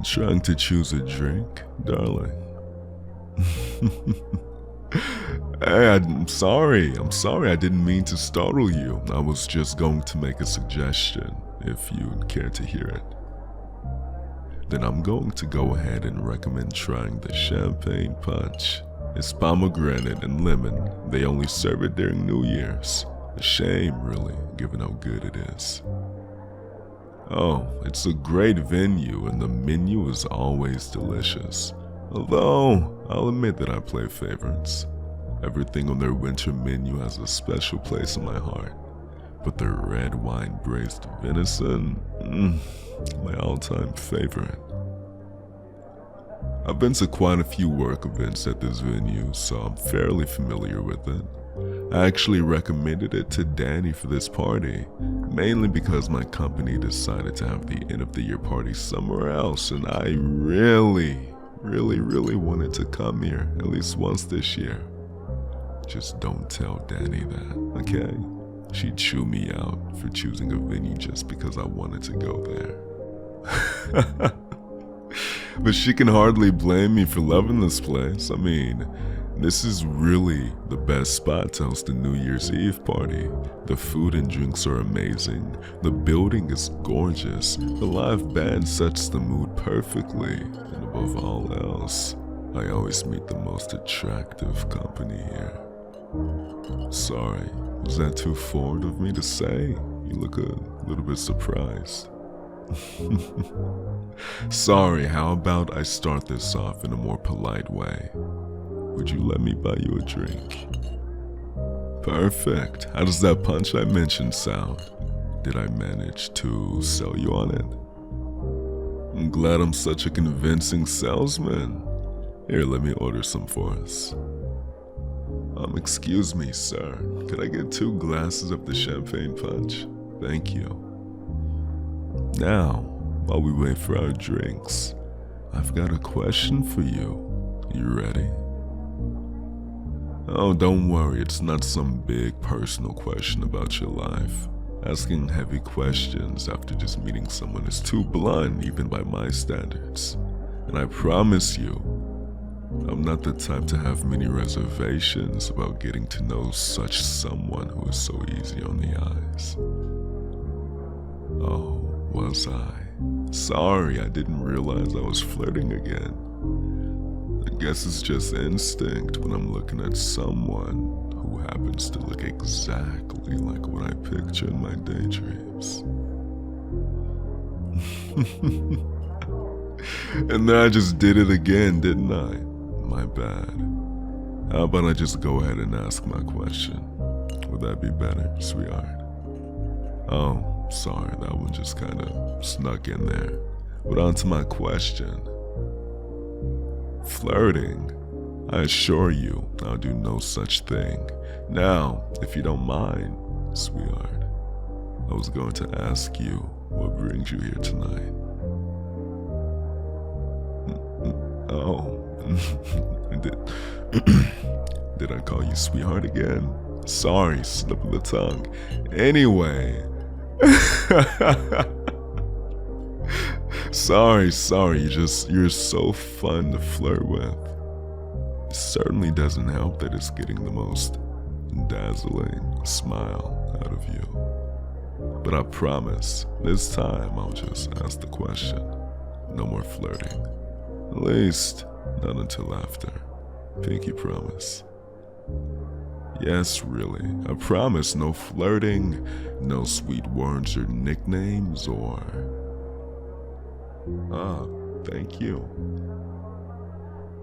Trying to choose a drink, darling? Hey, I'm sorry. I didn't mean to startle you. I was just going to make a suggestion, if you'd care to hear it. Then I'm going to go ahead and recommend trying the champagne punch. It's pomegranate and lemon. They only serve it during New Year's. A shame, really, given how good it is. Oh, it's a great venue and the menu is always delicious. Although, I'll admit that I play favorites. Everything on their winter menu has a special place in my heart. But their red wine braised venison, my all-time favorite. I've been to quite a few work events at this venue, so I'm fairly familiar with it. I actually recommended it to Danny for this party, mainly because my company decided to have the end of the year party somewhere else, and I really wanted to come here at least once this year. Just don't tell Danny that, okay? She'd chew me out for choosing a venue just because I wanted to go there. But she can hardly blame me for loving this place. I mean, this is really the best spot to host a New Year's Eve party. The food and drinks are amazing. The building is gorgeous. The live band sets the mood perfectly. And above all else, I always meet the most attractive company here. Sorry, was that too forward of me to say? You look a little bit surprised. Sorry, how about I start this off in a more polite way? Would you let me buy you a drink? Perfect. How does that punch I mentioned sound? Did I manage to sell you on it? I'm glad I'm such a convincing salesman. Here, let me order some for us. Excuse me, sir. Could I get 2 glasses of the champagne punch? Thank you. Now, while we wait for our drinks, I've got a question for you. You ready? Oh, don't worry, it's not some big personal question about your life. Asking heavy questions after just meeting someone is too blunt, even by my standards. And I promise you, I'm not the type to have many reservations about getting to know such someone who is so easy on the eyes. Oh, was I? Sorry, I didn't realize I was flirting again. I guess it's just instinct when I'm looking at someone who happens to look exactly like what I picture in my daydreams. And then I just did it again, didn't I? My bad. How about I just go ahead and ask my question? Would that be better, sweetheart? Oh, sorry, that one just kinda snuck in there. But on to my question. Flirting? I assure you, I'll do no such thing. Now, if you don't mind, sweetheart, I was going to ask you what brings you here tonight. Oh, did I call you sweetheart again? Sorry, slip of the tongue. Anyway. Sorry, you're so fun to flirt with. It certainly doesn't help that it's getting the most dazzling smile out of you. But I promise, this time I'll just ask the question. No more flirting. At least, not until after. Pinky promise. Yes, really. I promise no flirting, no sweet words or nicknames or... Thank you.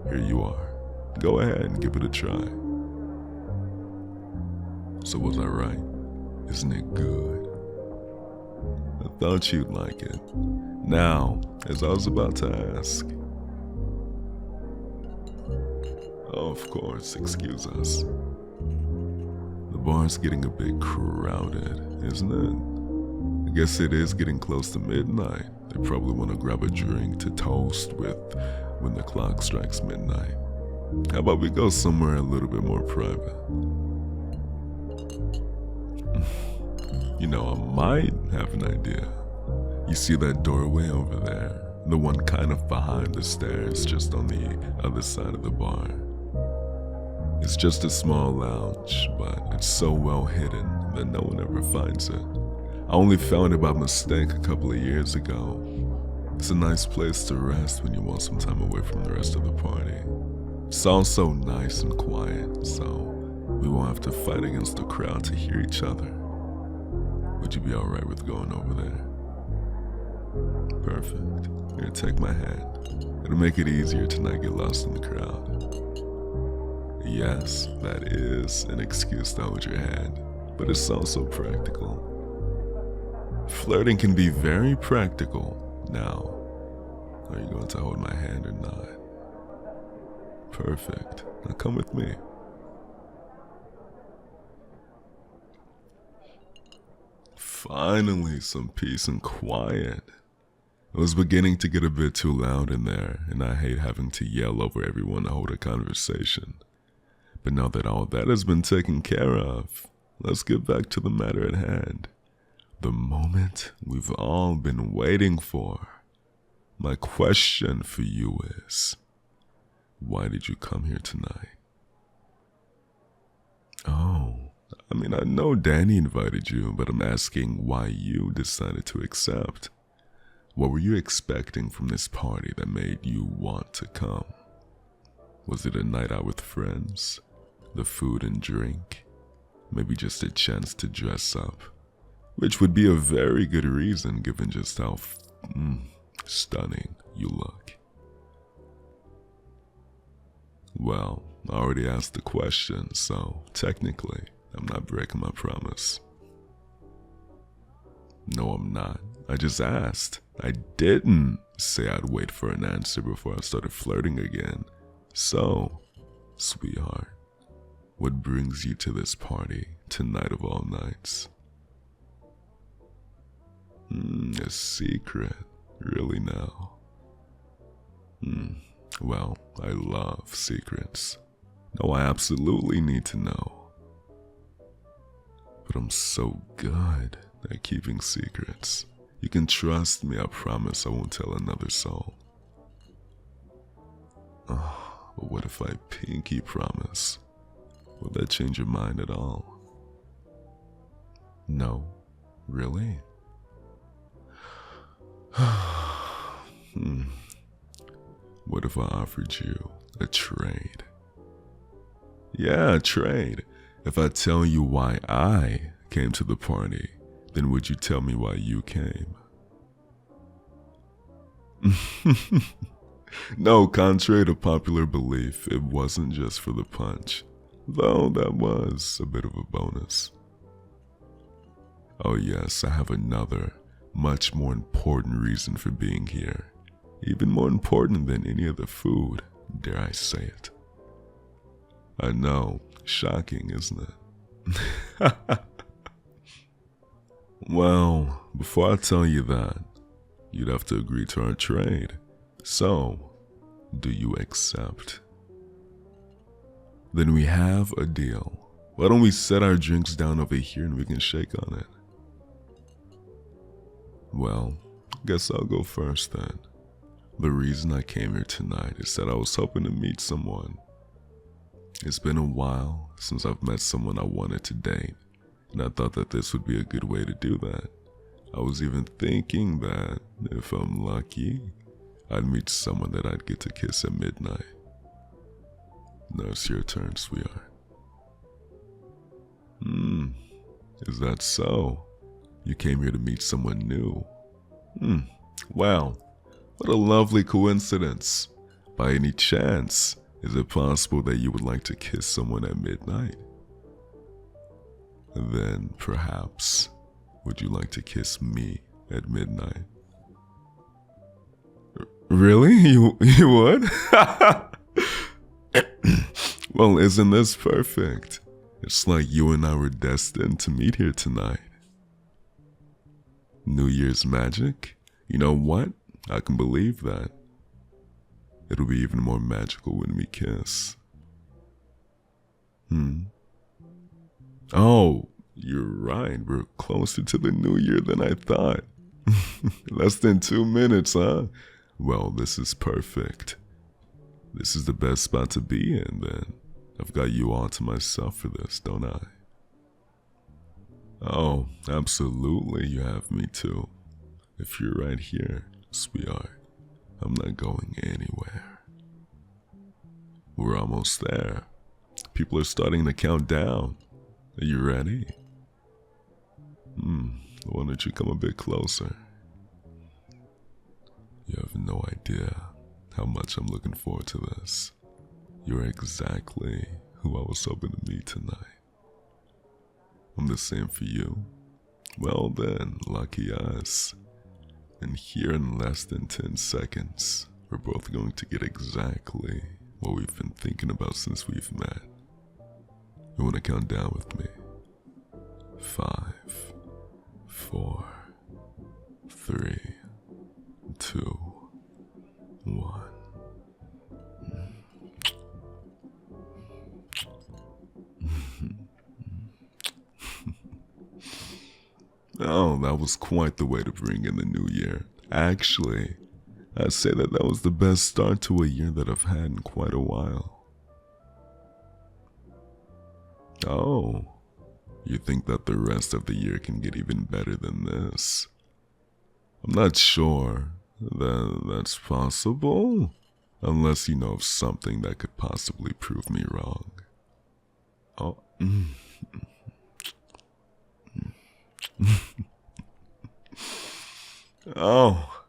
Here you are. Go ahead and give it a try. So was I right? Isn't it good? I thought you'd like it. Now, as I was about to ask... Oh, of course, excuse us. The bar's getting a bit crowded, isn't it? I guess it is getting close to midnight. They probably want to grab a drink to toast with when the clock strikes midnight. How about we go somewhere a little bit more private? You know, I might have an idea. You see that doorway over there? The one kind of behind the stairs, just on the other side of the bar. It's just a small lounge, but it's so well hidden that no one ever finds it. I only found it by mistake a couple of years ago. It's a nice place to rest when you want some time away from the rest of the party. It's also nice and quiet, so we won't have to fight against the crowd to hear each other. Would you be alright with going over there? Perfect. Here, take my hand. It'll make it easier to not get lost in the crowd. Yes, that is an excuse to hold your hand, but it's also practical. Flirting can be very practical. Now, are you going to hold my hand or not? Perfect. Now come with me. Finally, some peace and quiet. It was beginning to get a bit too loud in there, and I hate having to yell over everyone to hold a conversation. But now that all that has been taken care of, let's get back to the matter at hand. The moment we've all been waiting for. My question for you is, why did you come here tonight? Oh, I mean, I know Danny invited you, but I'm asking why you decided to accept. What were you expecting from this party that made you want to come? Was it a night out with friends? The food and drink? Maybe just a chance to dress up? Which would be a very good reason given just how stunning you look. Well, I already asked the question, so technically, I'm not breaking my promise. No, I'm not. I just asked. I didn't say I'd wait for an answer before I started flirting again. So, sweetheart, what brings you to this party tonight of all nights? A secret, really now? Well, I love secrets. No, I absolutely need to know. But I'm so good at keeping secrets. You can trust me, I promise I won't tell another soul. Oh, but what if I pinky promise? Will that change your mind at all? No, really? What if I offered you a trade? Yeah, a trade. If I tell you why I came to the party, then would you tell me why you came? No, contrary to popular belief, it wasn't just for the punch, though that was a bit of a bonus. Oh yes, I have another, much more important reason for being here. Even more important than any of the food, dare I say it. I know, shocking, isn't it? Well, before I tell you that, you'd have to agree to our trade. So, do you accept? Then we have a deal. Why don't we set our drinks down over here and we can shake on it? Well, guess I'll go first then. The reason I came here tonight is that I was hoping to meet someone. It's been a while since I've met someone I wanted to date, and I thought that this would be a good way to do that. I was even thinking that, if I'm lucky, I'd meet someone that I'd get to kiss at midnight. Now it's your turn, sweetheart. Is that so? You came here to meet someone new? Wow, what a lovely coincidence. By any chance, is it possible that you would like to kiss someone at midnight? Then, perhaps, would you like to kiss me at midnight? Really? You would? Well, isn't this perfect? It's like you and I were destined to meet here tonight. New Year's magic? You know what? I can believe that. It'll be even more magical when we kiss. Oh, you're right. We're closer to the new year than I thought. Less than 2 minutes, huh? Well, this is perfect. This is the best spot to be in, then. I've got you all to myself for this, don't I? Oh, absolutely, you have me too. If you're right here, sweetheart, I'm not going anywhere. We're almost there. People are starting to count down. Are you ready? Why don't you come a bit closer? You have no idea how much I'm looking forward to this. You're exactly who I was hoping to meet tonight. I'm the same for you. Well then, lucky us. And here in less than 10 seconds, we're both going to get exactly what we've been thinking about since we've met. You wanna count down with me? 5, 4, 3, 2, 1. Oh, that was quite the way to bring in the new year. Actually, I'd say that was the best start to a year that I've had in quite a while. Oh, you think that the rest of the year can get even better than this? I'm not sure that that's possible, unless you know of something that could possibly prove me wrong. Oh, oh,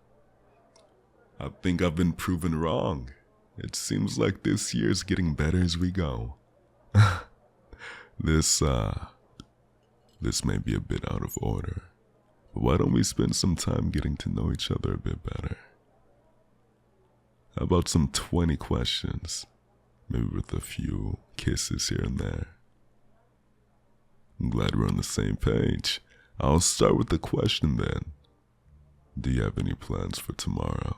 I think I've been proven wrong. It seems like this year's getting better as we go. This may be a bit out of order, but why don't we spend some time getting to know each other a bit better? How about some 20 questions, maybe with a few kisses here and there? I'm glad we're on the same page. I'll start with the question then. Do you have any plans for tomorrow?